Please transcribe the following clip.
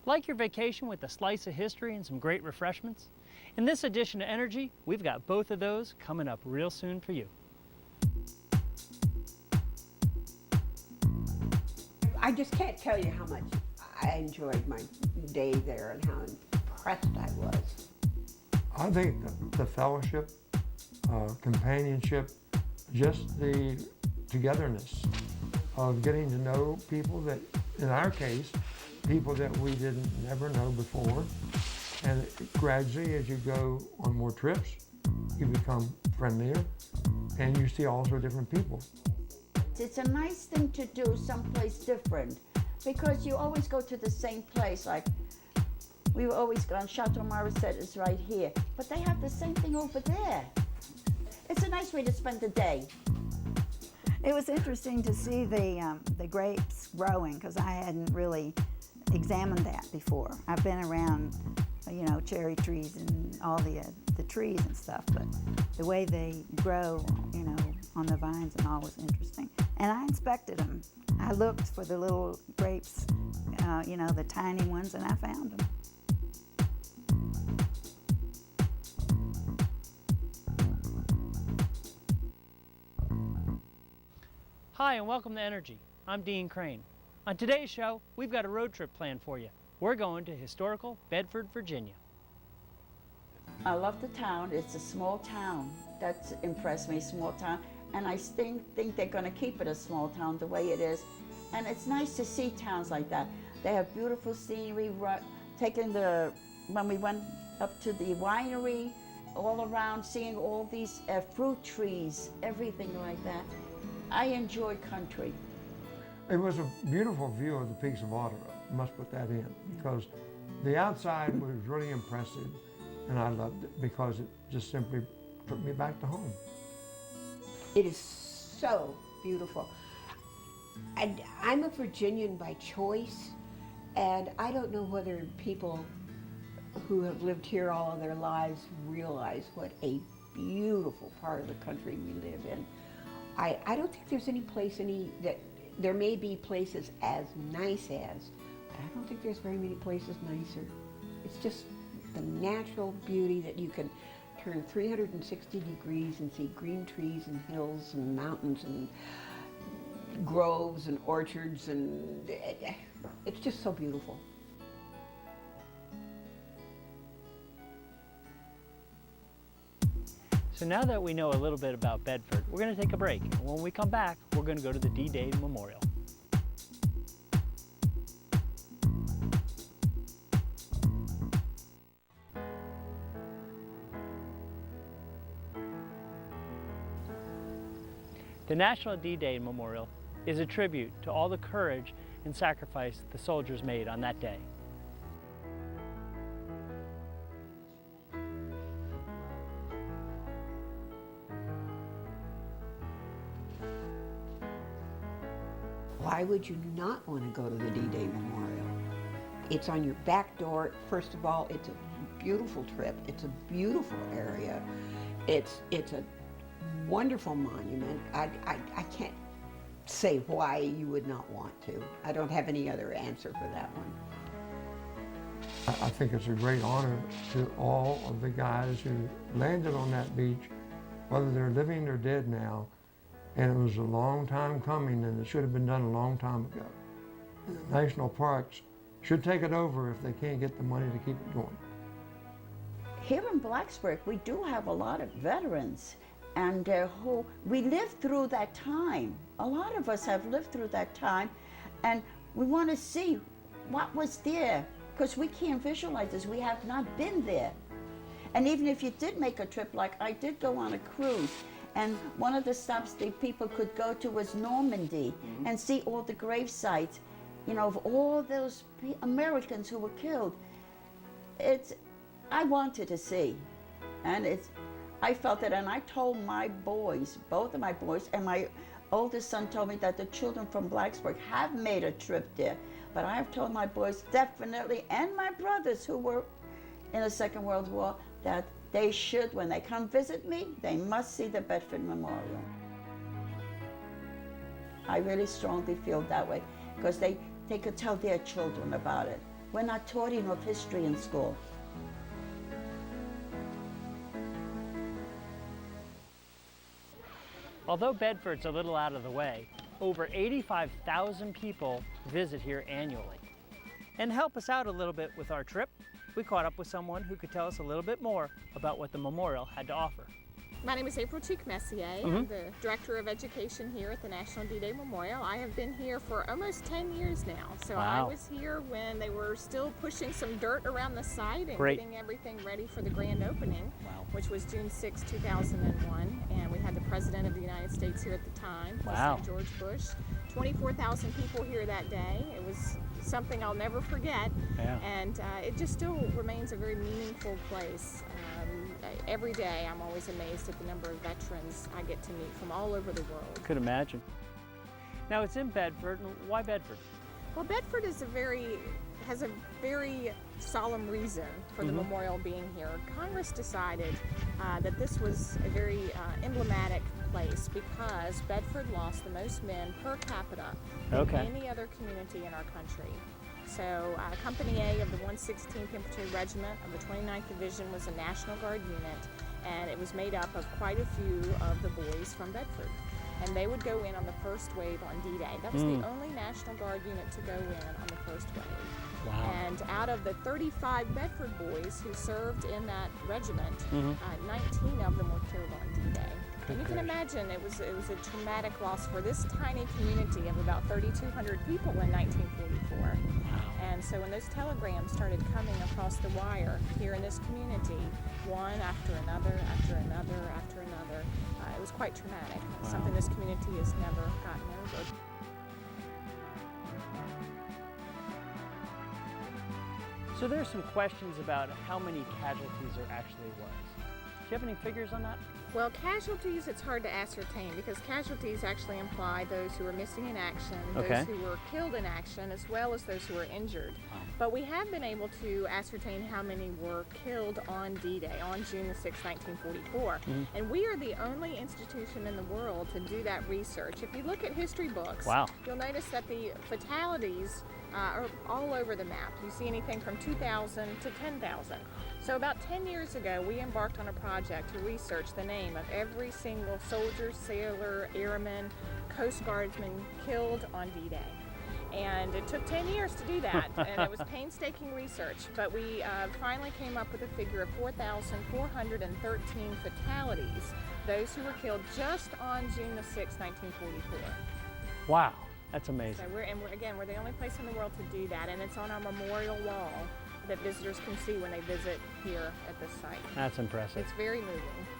Like your vacation with a slice of history and some great refreshments? In this edition of eneRGy, we've got both of those coming up real soon for you. I just can't tell you how much I enjoyed my day there and how impressed I was. I think the fellowship, companionship, just the togetherness of getting to know people that, in our case, people that we didn't never know before. And gradually, as you go on more trips, you become friendlier and you see also different people. It's a nice thing to do someplace different because you always go to the same place. Like we were always going, Chateau Marissette is right here, but they have the same thing over there. It's a nice way to spend the day. It was interesting to see the grapes growing because I hadn't really examined that before. I've been around, you know, cherry trees and all the trees and stuff, but the way they grow, you know, on the vines and all was interesting. And I inspected them. I looked for the little grapes, you know, the tiny ones, and I found them. Hi and welcome to eneRGy. I'm Dean Crane. On today's show, we've got a road trip planned for you. We're going to historical Bedford, Virginia. I love the town. It's a small town. That's impressed me, small town. And I think they're going to keep it a small town the way it is. And it's nice to see towns like that. They have beautiful scenery. When we went up to the winery, all around, seeing all these fruit trees, everything like that. I enjoy country. It was a beautiful view of the Peaks of Otter. Must put that in, because the outside was really impressive, and I loved it because it just simply took me back to home. It is so beautiful. And I'm a Virginian by choice, and I don't know whether people who have lived here all of their lives realize what a beautiful part of the country we live in. I don't think there's any place that there may be places as nice as, but I don't think there's very many places nicer. It's just the natural beauty that you can turn 360 degrees and see green trees and hills and mountains and groves and orchards, and it's just so beautiful. So now that we know a little bit about Bedford, we're going to take a break. And when we come back, we're going to go to the D-Day Memorial. The National D-Day Memorial is a tribute to all the courage and sacrifice the soldiers made on that day. Why would you not want to go to the D-Day Memorial? It's on your back door. First of all, it's a beautiful trip. It's a beautiful area. It's a wonderful monument. I can't say why you would not want to. I don't have any other answer for that one. I think it's a great honor to all of the guys who landed on that beach, whether they're living or dead now. And it was a long time coming, and it should have been done a long time ago. The national parks should take it over if they can't get the money to keep it going. Here in Blacksburg, we do have a lot of veterans, and who we lived through that time. A lot of us have lived through that time, and we want to see what was there, because we can't visualize this. We have not been there. And even if you did make a trip, like I did go on a cruise, and one of the stops that people could go to was Normandy and see all the grave sites, you know, of all those Americans who were killed. I wanted to see, and I felt it, and I told my boys, both of my boys, and my oldest son told me that the children from Blacksburg have made a trip there, but I have told my boys definitely, and my brothers who were in the Second World War, that they should, when they come visit me, they must see the Bedford Memorial. I really strongly feel that way, because they could tell their children about it. We're not taught enough history in school. Although Bedford's a little out of the way, over 85,000 people visit here annually. And to help us out a little bit with our trip, we caught up with someone who could tell us a little bit more about what the memorial had to offer. My name is April Messier. I'm the Director of Education here at the National D-Day Memorial. I have been here for almost 10 years now. So Wow. I was here when they were still pushing some dirt around the site and Great. getting everything ready for the grand opening, Wow. which was June 6, 2001. And we had the President of the United States here at the time, Wow. President George Bush. 24,000 people here that day. It was something I'll never forget. Yeah. And it just still remains a very meaningful place. Every day I'm always amazed at the number of veterans I get to meet from all over the world. Could imagine. Now it's in Bedford, and why Bedford? Well, Bedford has a very solemn reason for the memorial being here. Congress decided that this was a very emblematic place because Bedford lost the most men per capita than any other community in our country. So Company A of the 116th Infantry Regiment of the 29th Division was a National Guard unit, and it was made up of quite a few of the boys from Bedford. And they would go in on the first wave on D-Day. That was the only National Guard unit to go in on the first wave. Wow. And out of the 35 Bedford boys who served in that regiment, 19 of them were killed on D-Day. And you can imagine it was a traumatic loss for this tiny community of about 3,200 people in 1944. Wow. And so when those telegrams started coming across the wire here in this community, one after another, after another, after another, it was quite traumatic. Wow. Something this community has never gotten over. So there's some questions about how many casualties there actually was. Do you have any figures on that? Well, casualties, it's hard to ascertain because casualties actually imply those who were missing in action, those who were killed in action, as well as those who were injured. But we have been able to ascertain how many were killed on D-Day, on June the 6th, 1944. And we are the only institution in the world to do that research. If you look at history books, you'll notice that the fatalities are all over the map. You see anything from 2,000 to 10,000. So about 10 years ago, we embarked on a project to research the name of every single soldier, sailor, airman, Coast Guardsman killed on D-Day. And it took 10 years to do that, and it was painstaking research. But we finally came up with a figure of 4,413 fatalities, those who were killed just on June the 6th, 1944. Wow, that's amazing. So we're the only place in the world to do that, and it's on our memorial wall that visitors can see when they visit here at this site. That's impressive. It's very moving.